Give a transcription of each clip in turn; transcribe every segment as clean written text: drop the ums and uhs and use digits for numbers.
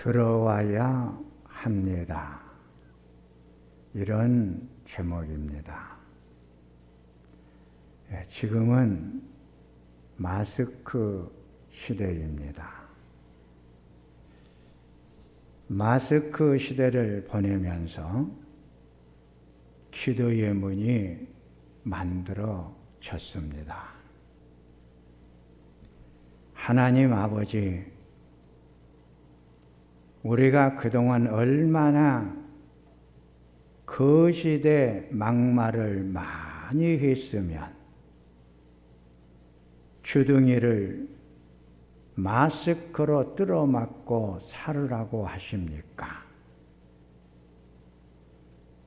들어와야 합니다. 이런 제목입니다. 지금은 마스크 시대입니다. 마스크 시대를 보내면서 기도의 문이 만들어졌습니다. 하나님 아버지, 우리가 그동안 얼마나 거짓의 막말을 많이 했으면 주둥이를 마스크로 뚫어막고 살으라고 하십니까?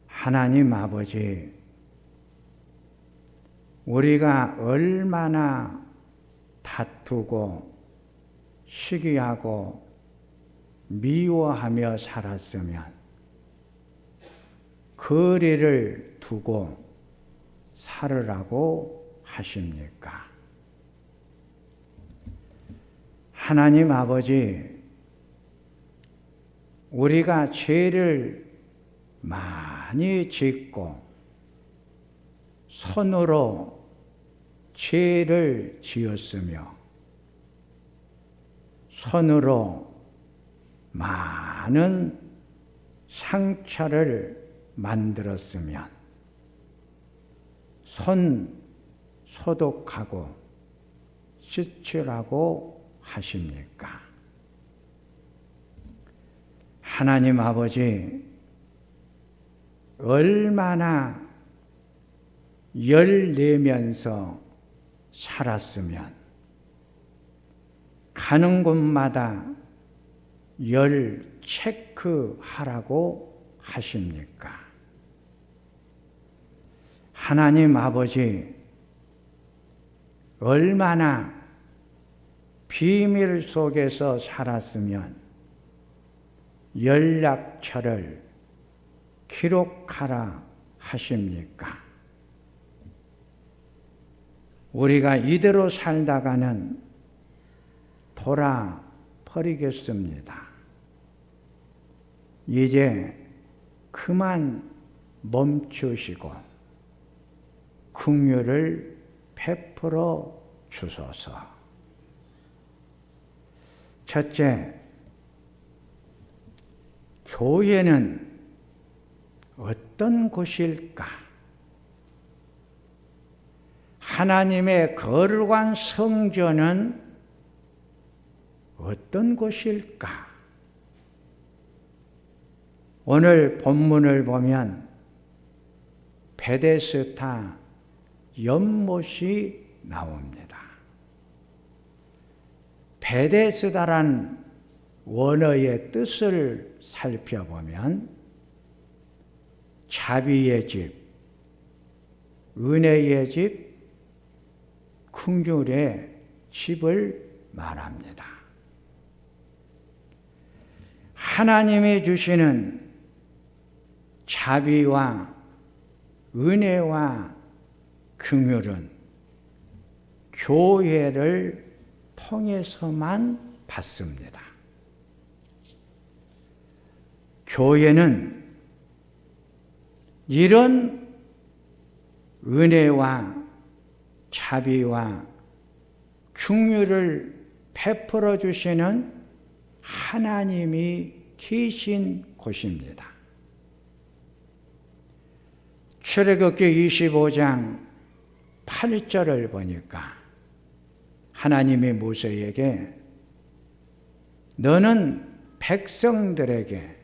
하나님 아버지, 우리가 얼마나 다투고 시기하고 미워하며 살았으면 거리를 두고 살으라고 하십니까? 하나님 아버지, 우리가 죄를 많이 짓고 손으로 죄를 지었으며 손으로 많은 상처를 만들었으면 손 소독하고 씻으라고 하십니까? 하나님 아버지, 얼마나 열내면서 살았으면 가는 곳마다 열 체크하라고 하십니까? 하나님 아버지, 얼마나 비밀 속에서 살았으면 연락처를 기록하라 하십니까? 우리가 이대로 살다가는 돌아버리겠습니다. 이제 그만 멈추시고 긍휼을 베풀어 주소서. 첫째, 교회는 어떤 곳일까? 하나님의 거룩한 성전은 어떤 곳일까? 오늘 본문을 보면 베데스다 연못이 나옵니다. 베데스다란 원어의 뜻을 살펴보면 자비의 집, 은혜의 집, 긍휼의 집을 말합니다. 하나님이 주시는 자비와 은혜와 긍휼은 교회를 통해서만 받습니다. 교회는 이런 은혜와 자비와 긍휼을 베풀어 주시는 하나님이 계신 곳입니다. 출애굽기 25장 8절을 보니까 하나님이 모세에게 너는 백성들에게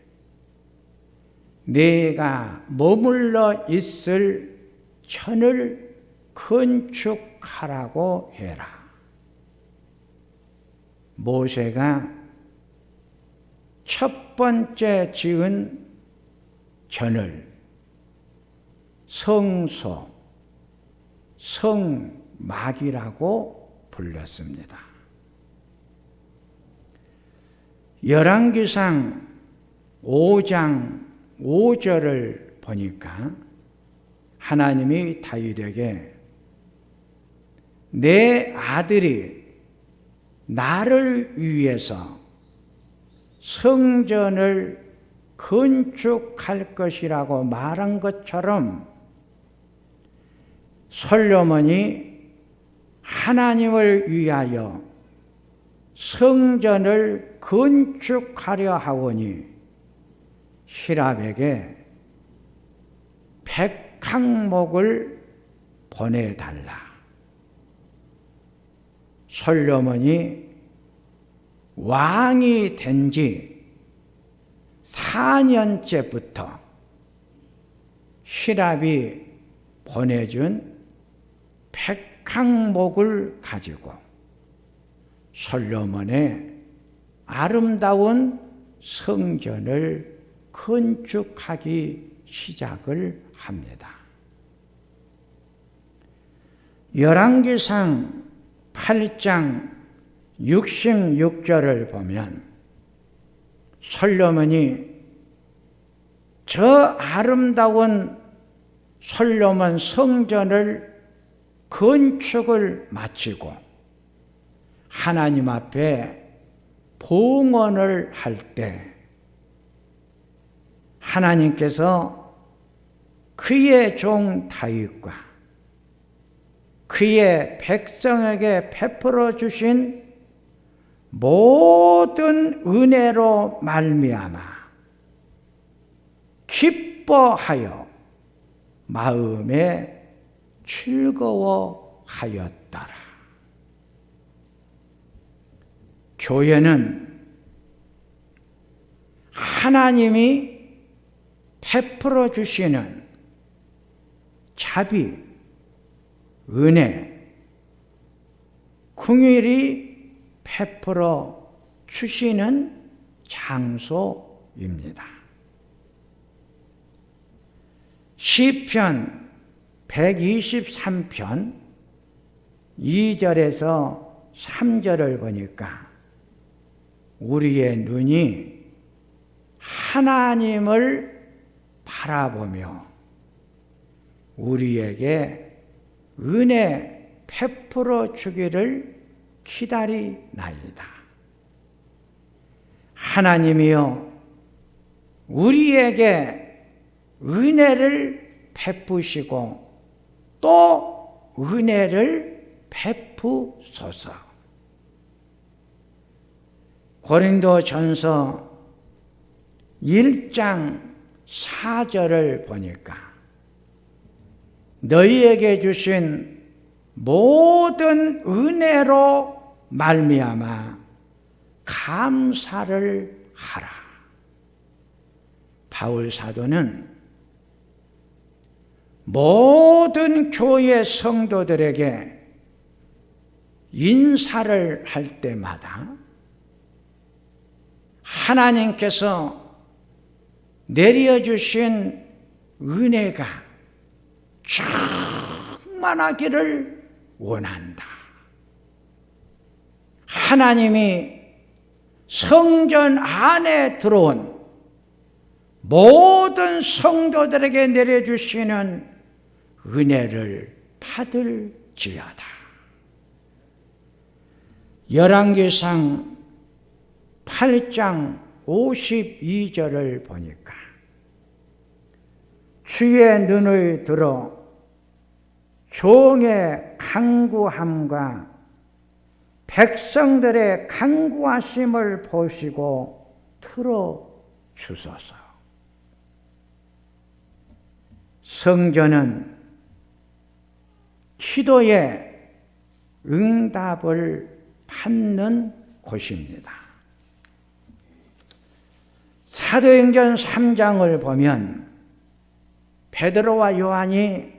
내가 머물러 있을 천을 건축하라고 해라. 모세가 첫 번째 지은 전을 성소, 성막이라고 불렀습니다. 열왕기상 5장 5절을 보니까 하나님이 다윗에게 내 아들이 나를 위해서 성전을 건축할 것이라고 말한 것처럼 솔로몬이 하나님을 위하여 성전을 건축하려 하오니 히람에게 100항목을 보내달라. 솔로몬이 왕이 된 지 4년째부터 히람이 보내준 100항목을 가지고 솔로몬의 아름다운 성전을 건축하기 시작을 합니다. 열왕기상 8장 66절을 보면 솔로몬이 저 아름다운 솔로몬 성전을 건축을 마치고 하나님 앞에 봉헌을 할 때 하나님께서 그의 종 다윗과 그의 백성에게 베풀어 주신 모든 은혜로 말미암아 기뻐하여 마음에 즐거워하였더라. 교회는 하나님이 베풀어 주시는 자비, 은혜, 긍휼히 베풀어 주시는 장소입니다. 시편 123편 2절에서 3절을 보니까 우리의 눈이 하나님을 바라보며 우리에게 은혜 베풀어 주기를 기다리나이다. 하나님이여 우리에게 은혜를 베푸시고 또 은혜를 베푸소서. 고린도전서 1장 4절을 보니까 너희에게 주신 모든 은혜로 말미암아 감사를 하라. 바울 사도는 모든 교회 성도들에게 인사를 할 때마다 하나님께서 내려주신 은혜가 충만하기를 원한다. 하나님이 성전 안에 들어온 모든 성도들에게 내려주시는 은혜를 받을지어다. 열왕기상 8장 52절을 보니까 주의 눈을 들어 종의 간구함과 백성들의 간구하심을 보시고 들어주소서. 성전은 기도의 응답을 받는 곳입니다. 사도행전 3장을 보면 베드로와 요한이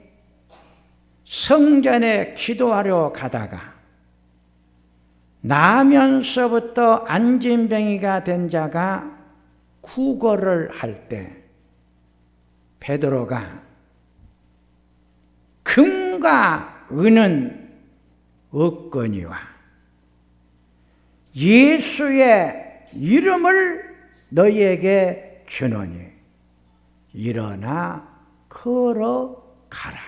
성전에 기도하려 가다가 나면서부터 안진뱅이가 된 자가 구걸을 할 때 베드로가 금과 은은 없거니와 예수의 이름을 너희에게 주노니 일어나 걸어가라.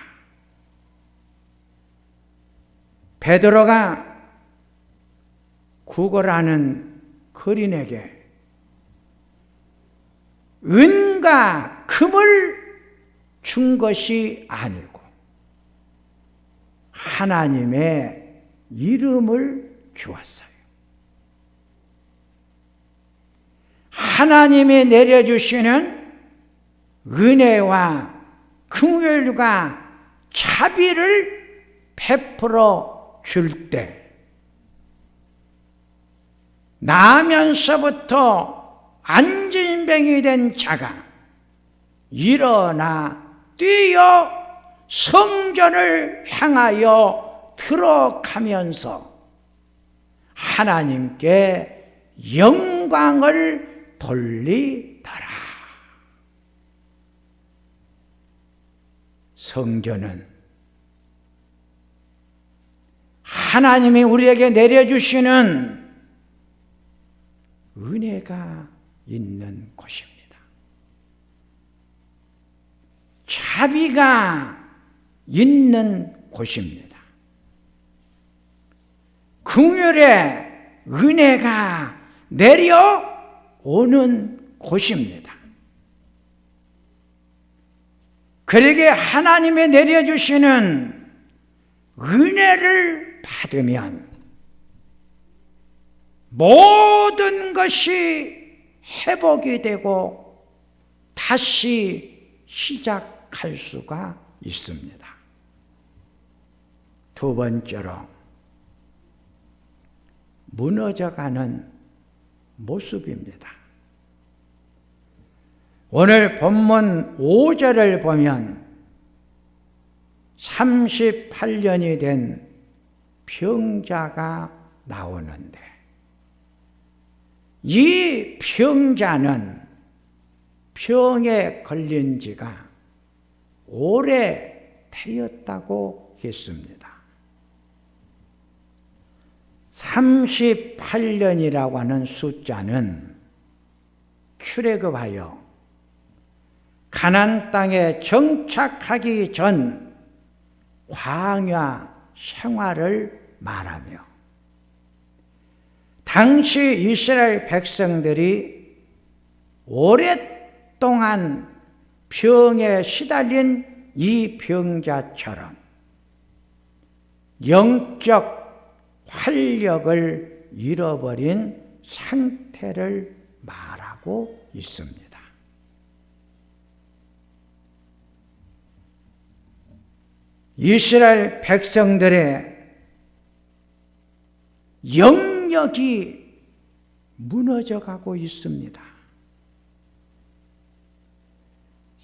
베드로가 구걸하는 거린에게 은과 금을 준 것이 아니고 하나님의 이름을 주었어요. 하나님이 내려주시는 은혜와 긍휼과 자비를 베풀어 줄 때 나면서부터 안진뱅이 된 자가 일어나 뛰어 성전을 향하여 들어가면서 하나님께 영광을 돌리더라. 성전은 하나님이 우리에게 내려주시는 은혜가 있는 곳입니다. 자비가 있는 곳입니다. 긍휼의 은혜가 내려오는 곳입니다. 그러게 하나님이 내려주시는 은혜를 받으면 모든 것이 회복이 되고 다시 시작할 수가 있습니다. 두 번째로 무너져가는 모습입니다. 오늘 본문 5절을 보면 38년이 된 병자가 나오는데 이 병자는 병에 걸린 지가 오래 되었다고 했습니다. 38년이라고 하는 숫자는 출애굽하여 가나안 땅에 정착하기 전 광야 생활을 말하며 당시 이스라엘 백성들이 오랫동안 병에 시달린 이 병자처럼 영적 활력을 잃어버린 상태를 말하고 있습니다. 이스라엘 백성들의 영역이 무너져 가고 있습니다.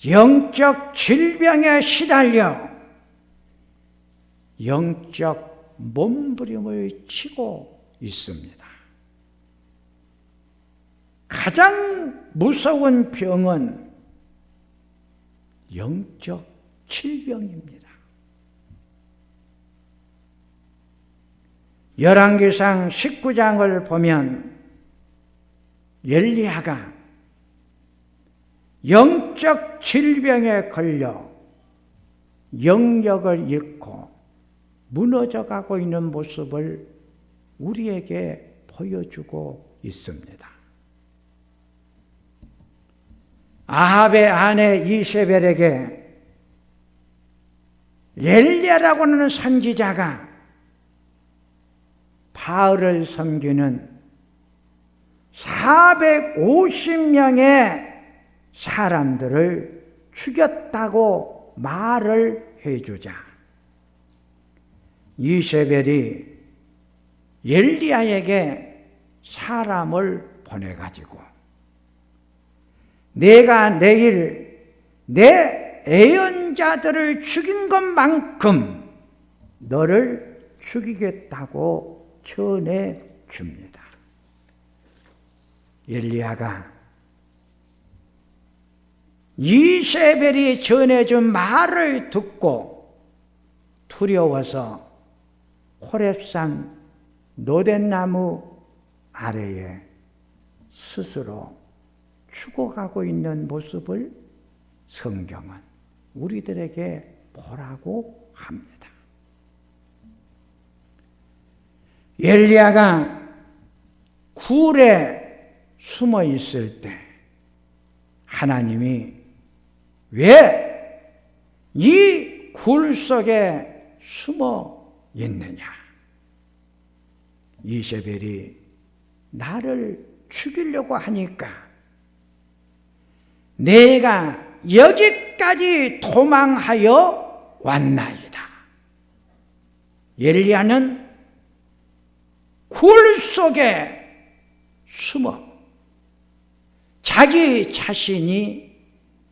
영적 질병에 시달려 영적 몸부림을 치고 있습니다. 가장 무서운 병은 영적 질병입니다. 열왕기상 19장을 보면 엘리야가 영적 질병에 걸려 영역을 잃고 무너져가고 있는 모습을 우리에게 보여주고 있습니다. 아합의 아내 이세벨에게 엘리야라고 하는 선지자가 바알을 섬기는 450명의 사람들을 죽였다고 말을 해주자 이세벨이 엘리야에게 사람을 보내가지고 내가 내일 내 애언자들을 죽인 것만큼 너를 죽이겠다고 전해 줍니다. 엘리야가 이세벨이 전해준 말을 듣고 두려워서 호렙산 노덴나무 아래에 스스로 죽어가고 있는 모습을 성경은 우리들에게 보라고 합니다. 엘리야가 굴에 숨어 있을 때 하나님이 왜 이 굴 속에 숨어 있느냐? 이세벨이 나를 죽이려고 하니까 내가 여기까지 도망하여 왔나이다. 엘리야는 굴 속에 숨어 자기 자신이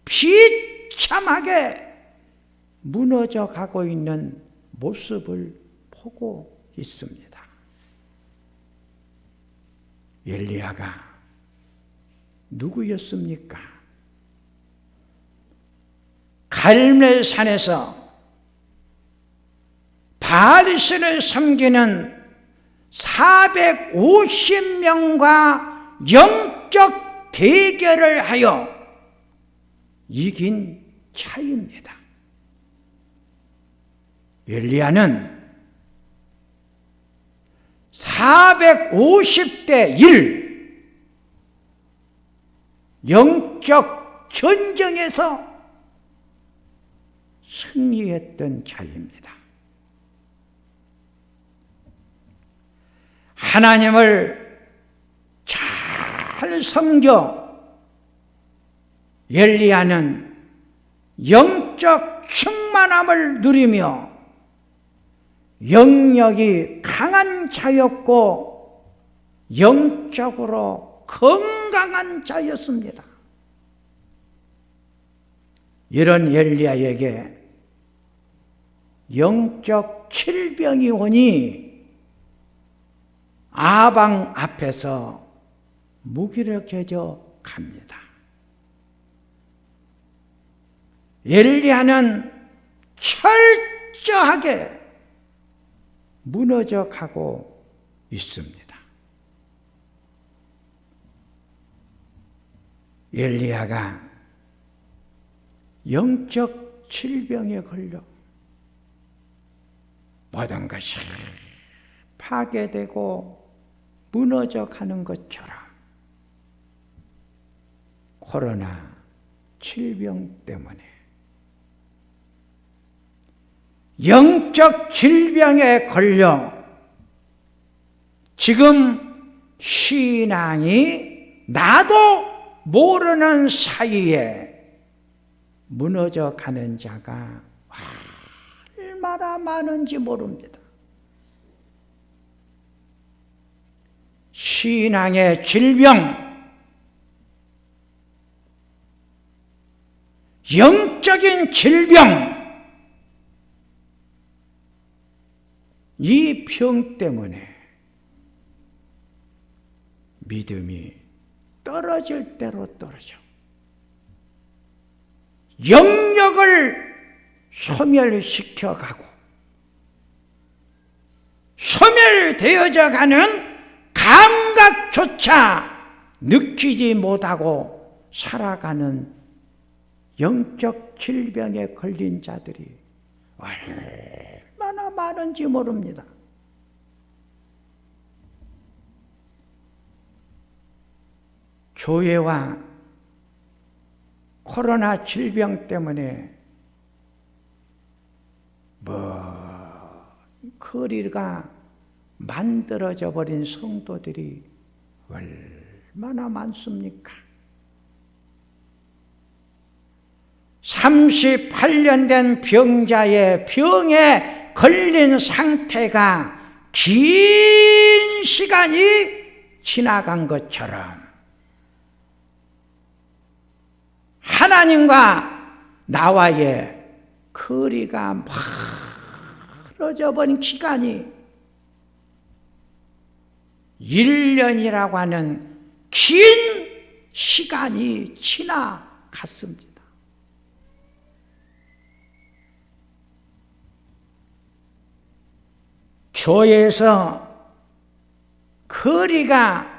비참하게 무너져 가고 있는 모습을 보고 있습니다. 엘리야가 누구였습니까? 갈멜산에서 바알신을 섬기는 450명과 영적 대결을 하여 이긴 자입니다. 엘리야는 450대 1 영적 전쟁에서 승리했던 자입니다. 하나님을 잘 섬겨 엘리야는 영적 충만함을 누리며 영력이 강한 자였고 영적으로 건강한 자였습니다. 이런 엘리야에게 영적 질병이 오니 아방 앞에서 무기력해져 갑니다. 엘리야는 철저하게 무너져 가고 있습니다. 엘리야가 영적 질병에 걸려 모든 것이 파괴되고 무너져 가는 것처럼 코로나 질병 때문에 영적 질병에 걸려 지금 신앙이 나도 모르는 사이에 무너져 가는 자가 얼마나 많은지 모릅니다. 신앙의 질병, 영적인 질병, 이 병 때문에 믿음이 떨어질 대로 떨어져 영역을 소멸시켜 가고 소멸되어져 가는 감각조차 느끼지 못하고 살아가는 영적 질병에 걸린 자들이 얼마나 많은지 모릅니다. 교회와 코로나 질병 때문에 거리가 만들어져 버린 성도들이 얼마나 많습니까? 38년 된 병자의 병에 걸린 상태가 긴 시간이 지나간 것처럼 하나님과 나와의 거리가 멀어져 버린 기간이 1년이라고 하는 긴 시간이 지나갔습니다. 교회에서 거리가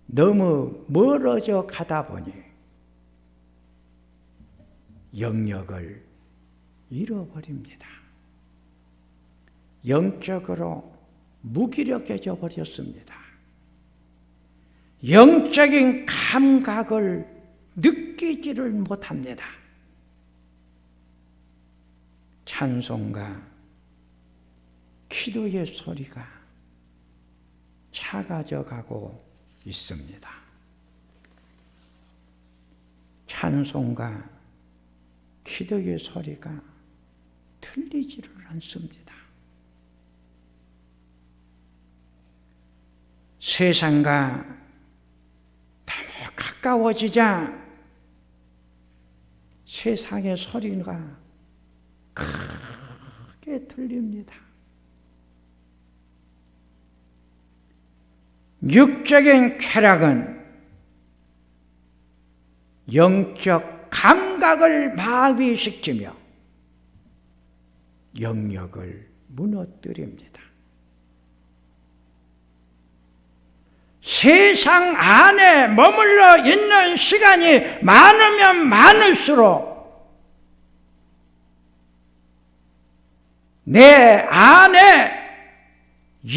너무 멀어져 가다 보니 영역을 잃어버립니다. 영적으로 무기력해져 버렸습니다. 영적인 감각을 느끼지를 못합니다. 찬송가, 기도의 소리가 작아져 가고 있습니다. 찬송가, 기도의 소리가 들리지를 않습니다. 세상과 너무 가까워지자 세상의 소리가 크게 들립니다. 육적인 쾌락은 영적 감각을 마비시키며 영역을 무너뜨립니다. 세상 안에 머물러 있는 시간이 많으면 많을수록 내 안에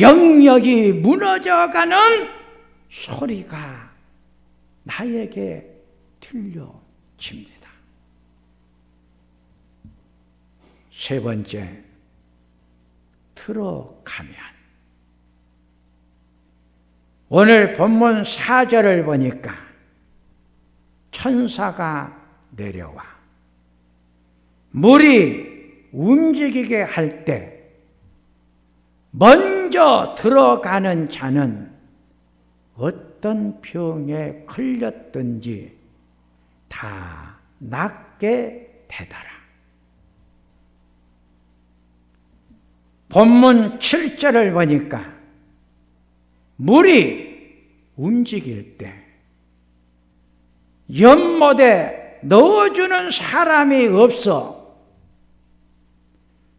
영역이 무너져가는 소리가 나에게 들려집니다. 세 번째, 들어가면 오늘 본문 4절을 보니까 천사가 내려와 물이 움직이게 할 때 먼저 들어가는 자는 어떤 병에 걸렸든지 다 낫게 되더라. 본문 7절을 보니까 물이 움직일 때 연못에 넣어주는 사람이 없어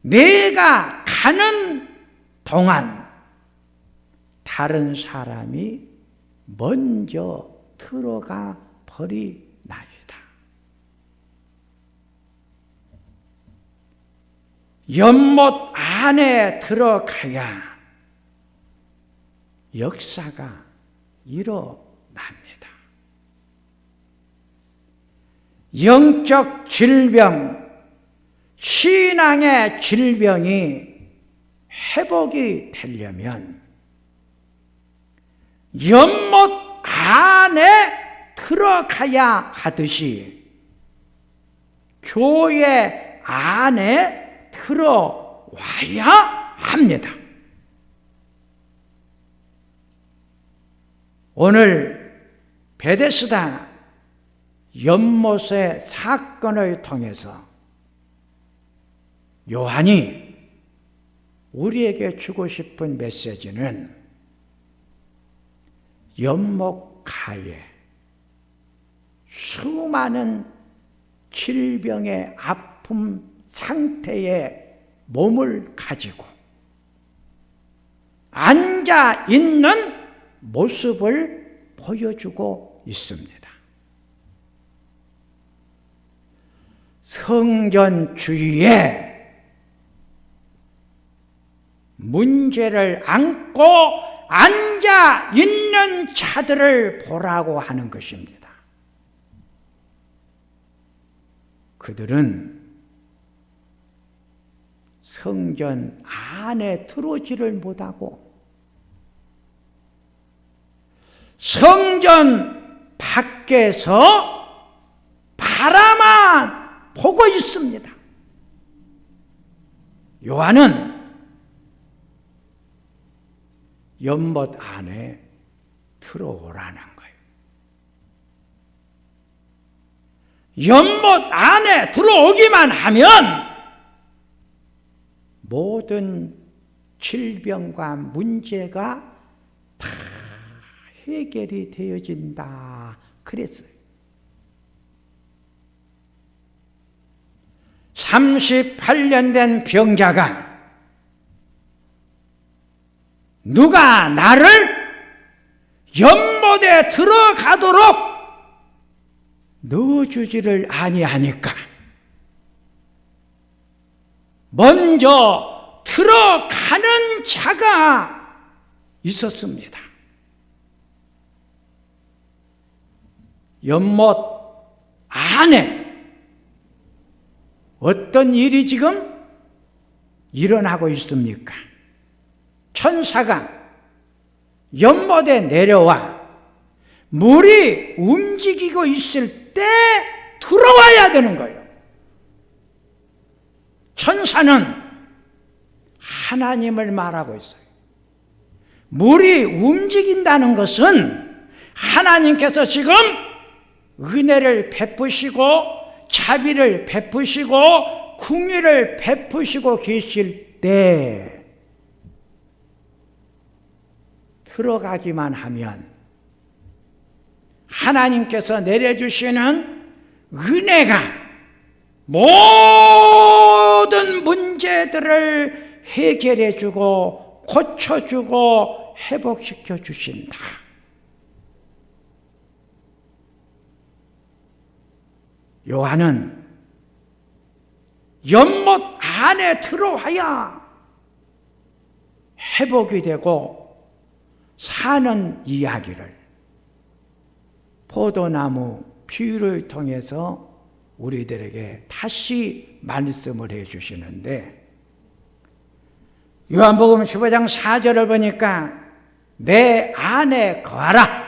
내가 가는 동안 다른 사람이 먼저 들어가 버리나이다. 연못 안에 들어가야 역사가 일어납니다. 영적 질병, 신앙의 질병이 회복이 되려면 연못 안에 들어가야 하듯이 교회 안에 들어와야 합니다. 오늘 베데스다 연못의 사건을 통해서 요한이 우리에게 주고 싶은 메시지는 연못가에 수많은 질병의 아픔 상태의 몸을 가지고 앉아 있는 모습을 보여주고 있습니다. 성전주의에 문제를 안고 앉아 있는 자들을 보라고 하는 것입니다. 그들은 성전 안에 들어오지를 못하고 성전 밖에서 바라만 보고 있습니다. 요한은 연못 안에 들어오라는 거예요. 연못 안에 들어오기만 하면 모든 질병과 문제가 다 해결이 되어진다 그랬어요. 38년 된 병자가 누가 나를 연못에 들어가도록 넣어주지를 아니하니까 먼저 들어가는 자가 있었습니다. 연못 안에 어떤 일이 지금 일어나고 있습니까? 천사가 연못에 내려와 물이 움직이고 있을 때 들어와야 되는 거예요. 천사는 하나님을 말하고 있어요. 물이 움직인다는 것은 하나님께서 지금 은혜를 베푸시고 자비를 베푸시고 긍휼을 베푸시고 계실 때 들어가기만 하면 하나님께서 내려주시는 은혜가 모든 문제들을 해결해주고 고쳐주고 회복시켜 주신다. 요한은 연못 안에 들어와야 회복이 되고 사는 이야기를 포도나무 비유를 통해서 우리들에게 다시 말씀을 해 주시는데, 요한복음 15장 4절을 보니까 내 안에 거하라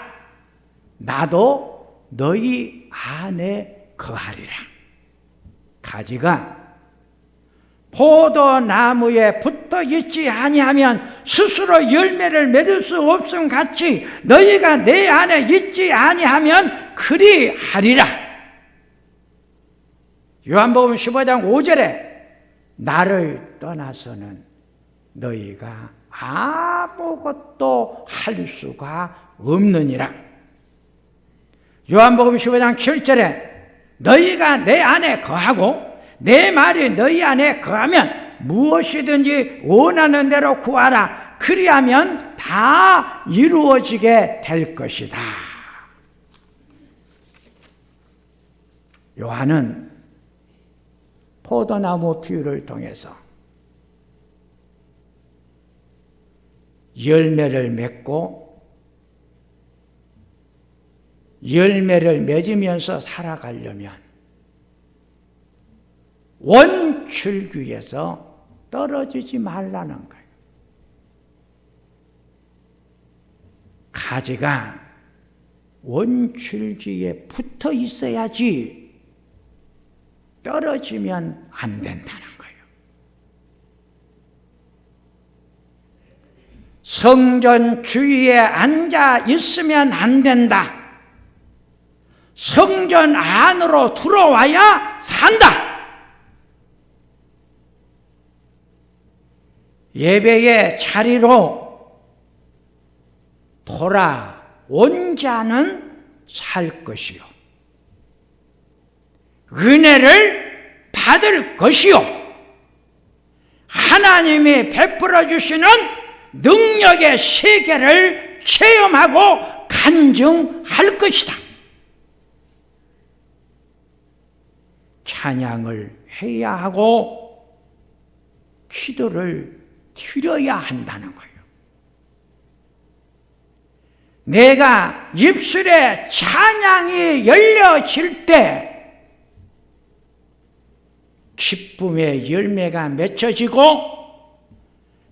나도 너희 안에 거하리라. 가지가 포도나무에 붙어 있지 아니하면 스스로 열매를 맺을 수 없음 같이 너희가 내 안에 있지 아니하면 그리하리라. 요한복음 15장 5절에 나를 떠나서는 너희가 아무것도 할 수가 없느니라. 요한복음 15장 7절에 너희가 내 안에 거하고 내 말이 너희 안에 거하면 무엇이든지 원하는 대로 구하라. 그리하면 다 이루어지게 될 것이다. 요한은 포도나무 비유를 통해서 열매를 맺고 열매를 맺으면서 살아가려면 원줄기에서 떨어지지 말라는 거예요. 가지가 원줄기에 붙어 있어야지 떨어지면 안 된다는 거예요. 성전 주위에 앉아 있으면 안 된다. 성전 안으로 들어와야 산다. 예배의 자리로 돌아온 자는 살 것이요 은혜를 받을 것이요 하나님이 베풀어 주시는 능력의 세계를 체험하고 간증할 것이다. 찬양을 해야 하고 기도를 드려야 한다는 거예요. 내가 입술에 찬양이 열려질 때 기쁨의 열매가 맺혀지고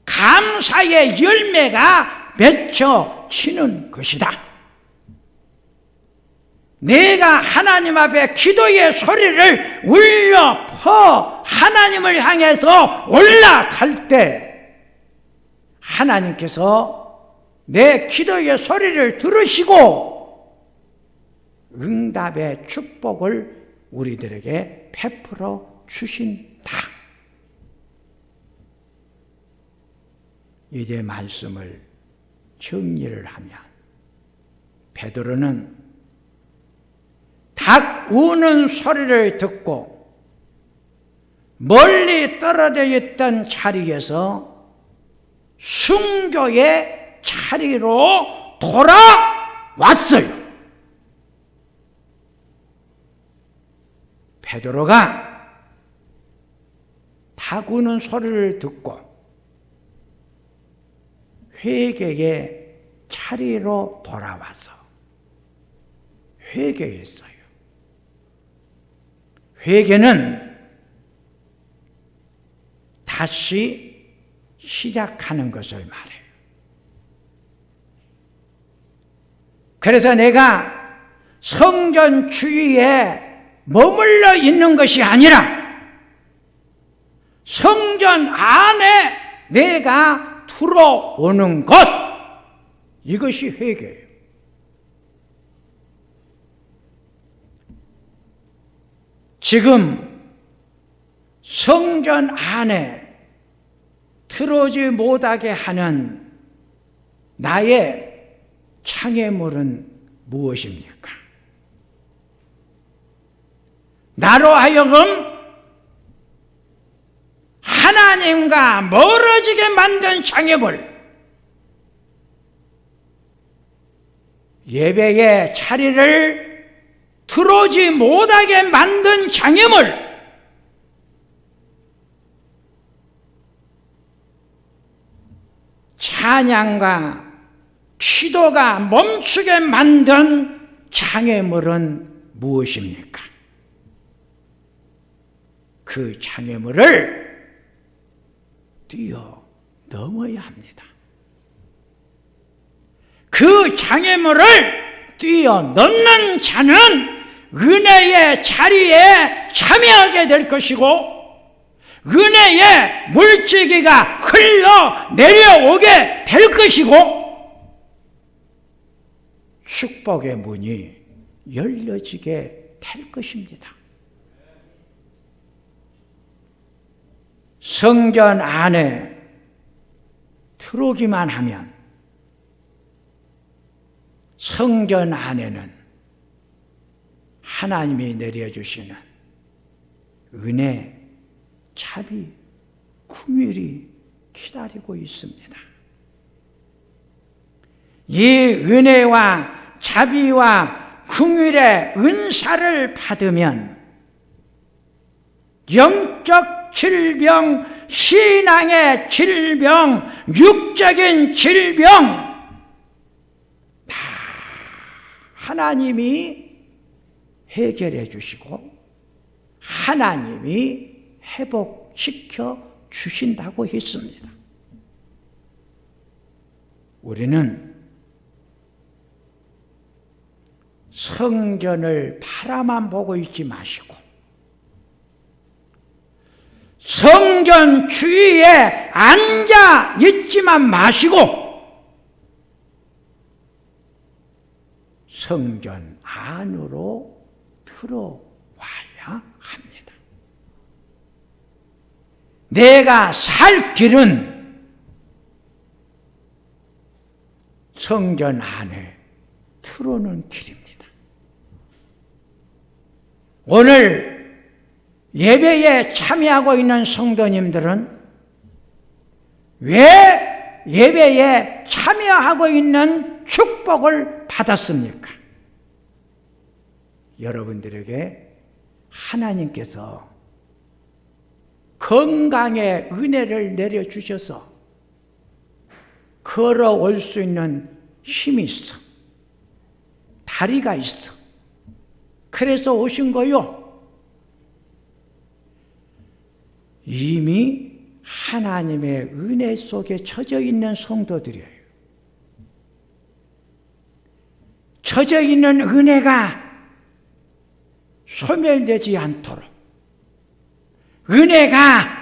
감사의 열매가 맺혀지는 것이다. 내가 하나님 앞에 기도의 소리를 울려 퍼 하나님을 향해서 올라갈 때 하나님께서 내 기도의 소리를 들으시고 응답의 축복을 우리들에게 베풀어 주신다. 이제 말씀을 정리를 하면 베드로는 닭 우는 소리를 듣고 멀리 떨어져 있던 자리에서 순교의 자리로 돌아왔어요. 베드로가 닭 우는 소리를 듣고 회개의 자리로 돌아와서 회개했어요. 회개는 다시 시작하는 것을 말해요. 그래서 내가 성전 주위에 머물러 있는 것이 아니라 성전 안에 내가 들어오는 것, 이것이 회개예요. 지금 성전 안에 들어오지 못하게 하는 나의 장애물은 무엇입니까? 나로 하여금 하나님과 멀어지게 만든 장애물, 예배의 자리를 들어오지 못하게 만든 장애물, 찬양과 기도가 멈추게 만든 장애물은 무엇입니까? 그 장애물을 뛰어넘어야 합니다. 그 장애물을 뛰어넘는 자는 은혜의 자리에 참여하게 될 것이고, 은혜의 물질기가 흘러 내려오게 될 것이고, 축복의 문이 열려지게 될 것입니다. 성전 안에 들어오기만 하면 성전 안에는 하나님이 내려주시는 은혜, 자비, 긍휼이 기다리고 있습니다. 이 은혜와 자비와 긍휼의 은사를 받으면 영적 질병, 신앙의 질병, 육적인 질병 다 하나님이 해결해 주시고 하나님이 회복시켜 주신다고 했습니다. 우리는 성전을 바라만 보고 있지 마시고 성전 주위에 앉아 있지만 마시고 성전 안으로 들어와야 합니다. 내가 살 길은 성전 안에 들어오는 길입니다. 오늘 예배에 참여하고 있는 성도님들은 왜 예배에 참여하고 있는 축복을 받았습니까? 여러분들에게 하나님께서 건강의 은혜를 내려주셔서 걸어올 수 있는 힘이 있어. 다리가 있어. 그래서 오신 거요. 이미 하나님의 은혜 속에 처져 있는 성도들이에요. 처져 있는 은혜가 소멸되지 않도록, 은혜가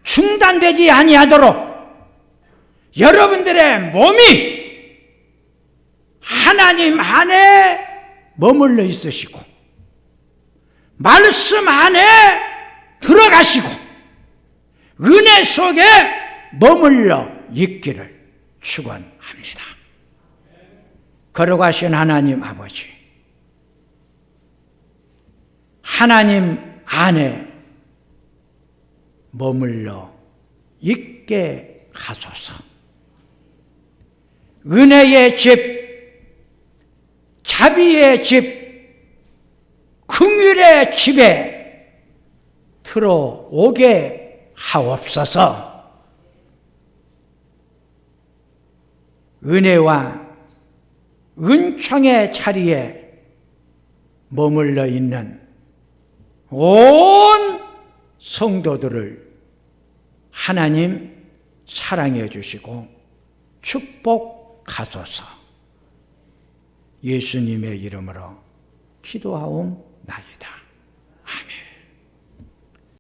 중단되지 아니하도록 여러분들의 몸이 하나님 안에 머물러 있으시고 말씀 안에 들어가시고 은혜 속에 머물러 있기를 축원합니다. 걸어가신 하나님 아버지, 하나님 안에 머물러 있게 하소서. 은혜의 집, 자비의 집, 긍휼의 집에 들어오게 하옵소서. 은혜와 은총의 자리에 머물러 있는 온 성도들을 하나님 사랑해 주시고 축복하소서. 예수님의 이름으로 기도하옵나이다.